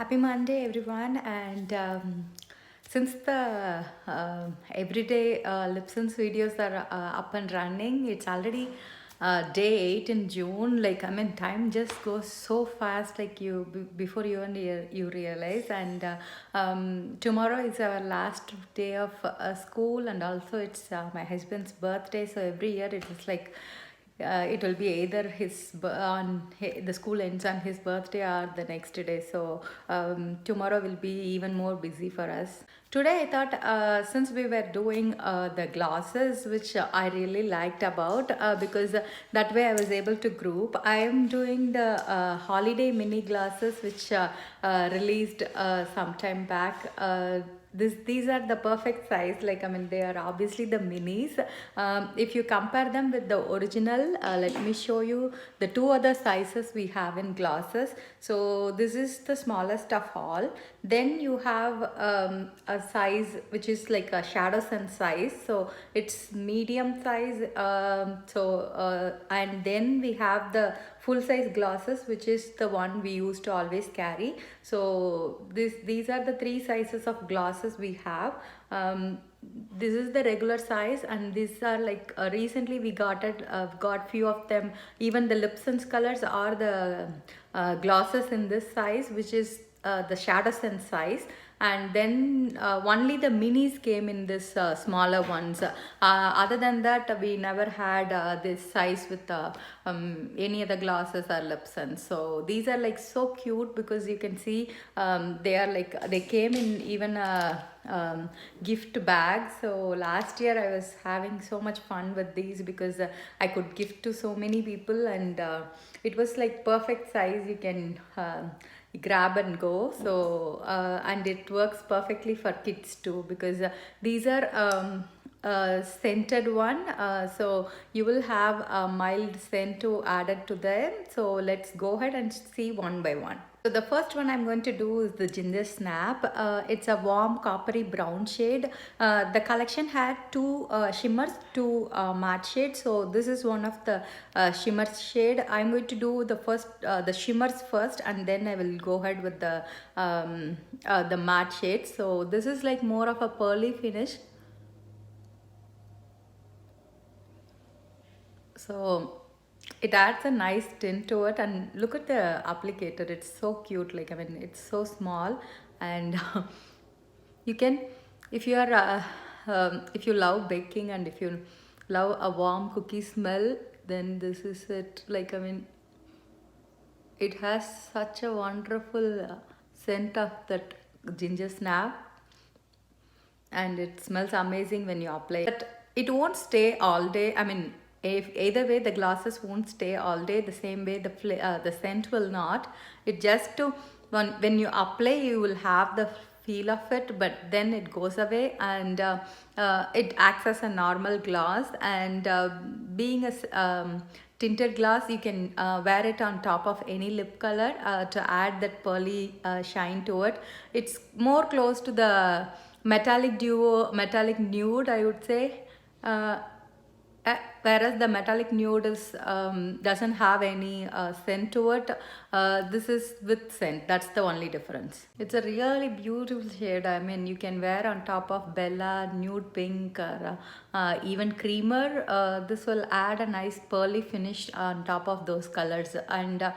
Happy Monday, everyone. And since the everyday Lipson's videos are up and running, it's already day 8 in June. Like, I mean, time just goes so fast, like before you realize. And tomorrow is our last day of school, and also it's my husband's birthday. So every year it is like it will be either the school ends on his birthday or the next day. So tomorrow will be even more busy for us. Today I thought since we were doing the glasses, which I really liked about because that way I was able to group. I am doing the holiday mini glasses, which released some time back. These are the perfect size. Like, I mean, they are obviously the minis. If you compare them with the original, let me show you the two other sizes we have in glasses. So this is the smallest of all. Then you have a size which is like a shadow sun size, so it's medium size. And then we have the full size glasses, which is the one we used to always carry. So these are the three sizes of glasses we have. This is the regular size, and these are like recently we got few of them. Even the Lipson's colors are the glasses in this size, which is the shadow sense size. And then only the minis came in this smaller ones. Other than that, we never had this size with any other glasses or Lipson. So these are like so cute because you can see they are like they came in even a gift bag. So last year I was having so much fun with these because I could gift to so many people, and it was like perfect size. You can grab and go. So and it works perfectly for kids too, because these are scented one. So you will have a mild scent to added to them. So let's go ahead and see one by one. So the first one I'm going to do is the Ginger Snap. It's a warm coppery brown shade. The collection had two shimmers, two matte shades. So this is one of the shimmer shade. I'm going to do the shimmers first, and then I will go ahead with the matte shades. So this is like more of a pearly finish. So it adds a nice tint to it, and look at the applicator. It's so cute. Like, I mean, it's so small, and you can, if you are if you love baking and if you love a warm cookie smell, then this is it. Like, I mean, it has such a wonderful scent of that ginger snap, and it smells amazing when you apply it. But it won't stay all day. I mean, if either way the glasses won't stay all day the same way, the scent will not. It just to when you apply, you will have the feel of it, but then it goes away, and it acts as a normal glass. And being a tinted glass, you can wear it on top of any lip color to add that pearly shine to it. It's more close to the metallic nude, I would say. Whereas the metallic nude doesn't have any scent to it. This is with scent. That's the only difference. It's a really beautiful shade. I mean, you can wear on top of Bella, nude pink, or even creamer. This will add a nice pearly finish on top of those colors. And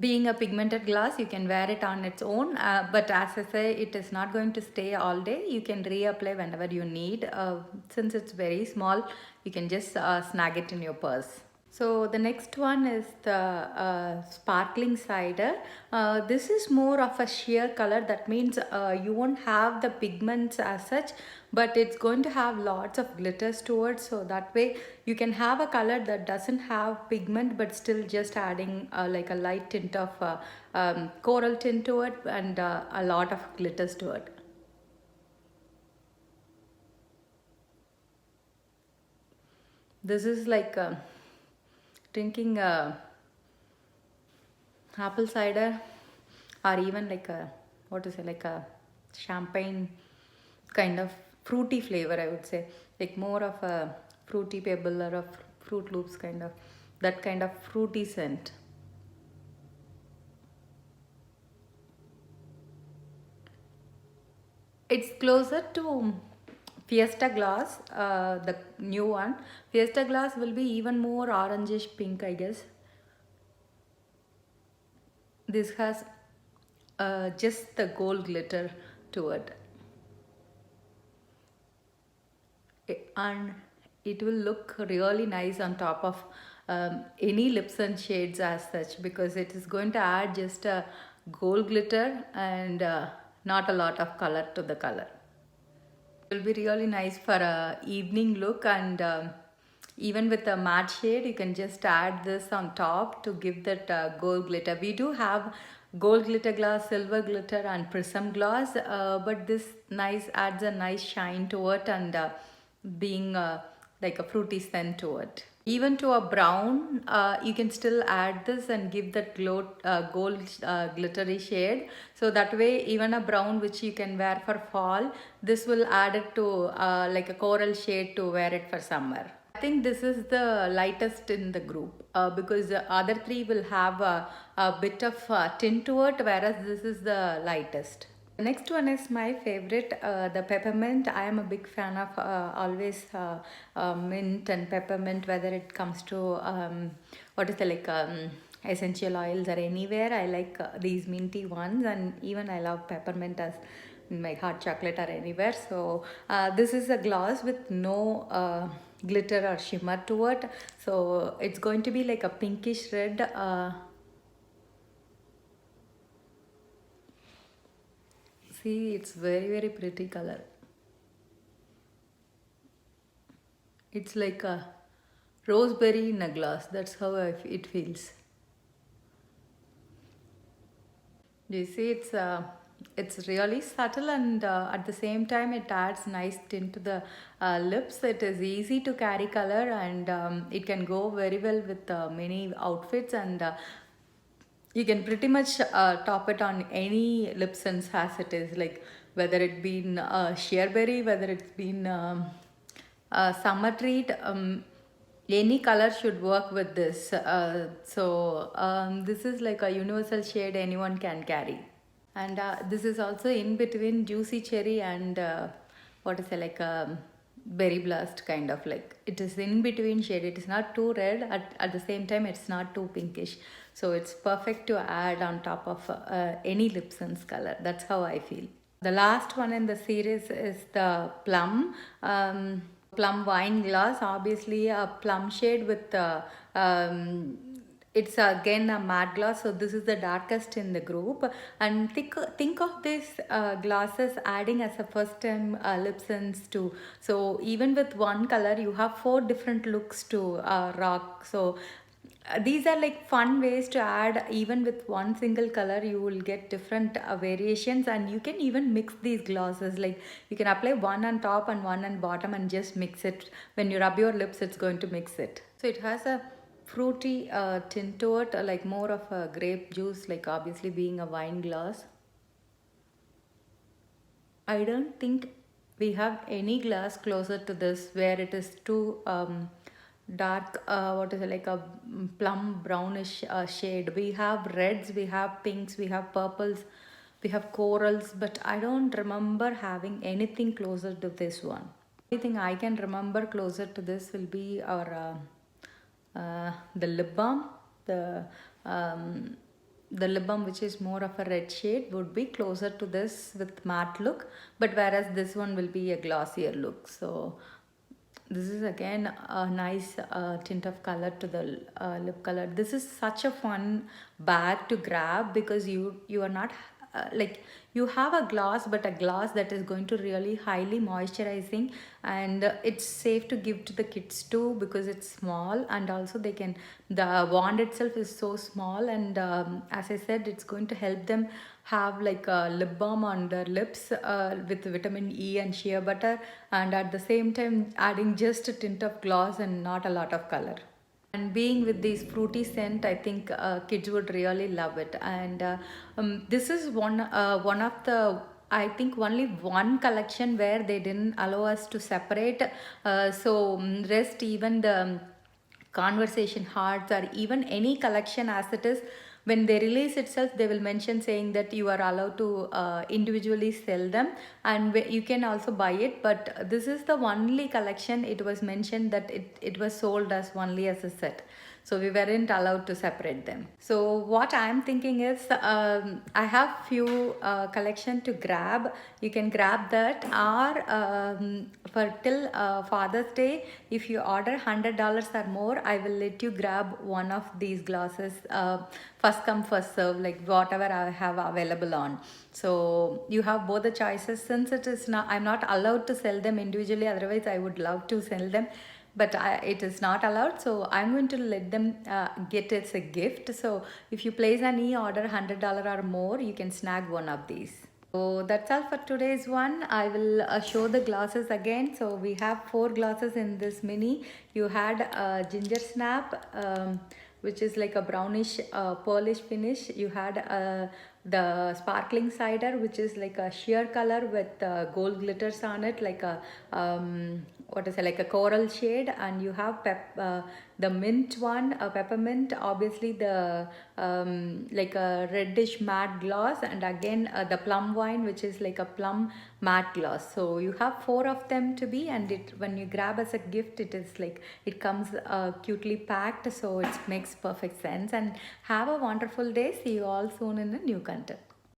being a pigmented glass, you can wear it on its own, but as I say, it is not going to stay all day. You can reapply whenever you need. Since it's very small, you can just snag it in your purse. So the next one is the sparkling cider. This is more of a sheer color. That means you won't have the pigments as such, but it's going to have lots of glitters to it. So that way you can have a color that doesn't have pigment, but still just adding like a light tint of coral tint to it, and a lot of glitters to it. This is like drinking apple cider, or even like a, what to say, like a champagne kind of fruity flavor, I would say. Like more of a fruity pebble or a fruit loops kind of, that kind of fruity scent. It's closer to Fiesta Glass, the new one. Fiesta Glass will be even more orangish pink, I guess. This has just the gold glitter to it. And it will look really nice on top of any lips and shades as such, because it is going to add just a gold glitter and not a lot of color to the color. It will be really nice for a evening look, and even with a matte shade you can just add this on top to give that gold glitter. We do have gold glitter glass, silver glitter and prism glass, but this nice adds a nice shine to it, and being like a fruity scent to it. Even to a brown, you can still add this and give that gold glittery shade. So that way, even a brown which you can wear for fall, this will add it to like a coral shade to wear it for summer. I think this is the lightest in the group, because the other three will have a bit of tint to it, whereas this is the lightest. The next one is my favorite, the peppermint. I am a big fan of always mint and peppermint, whether it comes to what is the like essential oils or anywhere. I like these minty ones, and even I love peppermint as in my hot chocolate or anywhere. So this is a gloss with no glitter or shimmer to it. So it's going to be like a pinkish red. See, it's very pretty color. It's like a roseberry in a glass. That's how it feels. You see, it's really subtle, and at the same time it adds nice tint to the lips. It is easy to carry color, and it can go very well with many outfits, and you can pretty much top it on any lip sense as it is, like whether it been sheerberry, whether it's been summer treat, any color should work with this. This is like a universal shade anyone can carry. And this is also in between juicy cherry and what is it, like a berry blast kind of, like it is in between shade. It is not too red, at the same time it's not too pinkish, so it's perfect to add on top of any lip sense color. That's how I feel. The last one in the series is the plum. Plum wine glass, obviously a plum shade with it's again a matte gloss, so this is the darkest in the group. And think of these glasses adding as a first time lip sense too. So even with one color you have 4 different looks to rock. So these are like fun ways to add. Even with one single color you will get different variations, and you can even mix these glosses. Like you can apply one on top and one on bottom and just mix it. When you rub your lips, it's going to mix it. So it has a fruity tint to it, like more of a grape juice, like obviously being a wine glass. I don't think we have any glass closer to this where it is too dark, what is it, like a plum brownish shade. We have reds, we have pinks, we have purples, we have corals, but I don't remember having anything closer to this one. The only thing I can remember closer to this will be our the lip balm. The lip balm, which is more of a red shade, would be closer to this with matte look, but whereas this one will be a glossier look. So this is again a nice tint of color to the lip color. This is such a fun bag to grab, because you are not like you have a gloss, but a gloss that is going to really highly moisturizing, and it's safe to give to the kids too, because it's small, and also they can, the wand itself is so small, and as I said, it's going to help them have like a lip balm on their lips with vitamin E and shea butter, and at the same time adding just a tint of gloss and not a lot of color. And being with this fruity scent, I think kids would really love it. And this is one of the, I think only one collection where they didn't allow us to separate. Rest, even the conversation hearts or even any collection as it is, when they release itself, they will mention saying that you are allowed to individually sell them, and you can also buy it. But this is the only collection it was mentioned that it was sold as only as a set, so we weren't allowed to separate them. So what I'm thinking is, I have few collection to grab. You can grab that, or for till Father's Day, if you order $100 or more, I will let you grab one of these glasses, first come first serve, like whatever I have available on. So you have both the choices. Since it is not, I'm not allowed to sell them individually, otherwise I would love to sell them, but it is not allowed, so I'm going to let them get it as a gift. So if you place an e-order $100 or more, you can snag one of these. So that's all for today's one. I will show the glasses again. So we have 4 glasses in this mini. You had ginger snap, which is like a brownish pearlish finish. You had the sparkling cider, which is like a sheer color with gold glitters on it, like a what is it, like a coral shade. And you have the mint one, peppermint, obviously the like a reddish matte gloss, and again the plum wine, which is like a plum matte gloss. So you have 4 of them to be, and it, when you grab as a gift, it is like it comes cutely packed, so it makes perfect sense. And have a wonderful day. See you all soon in a new content.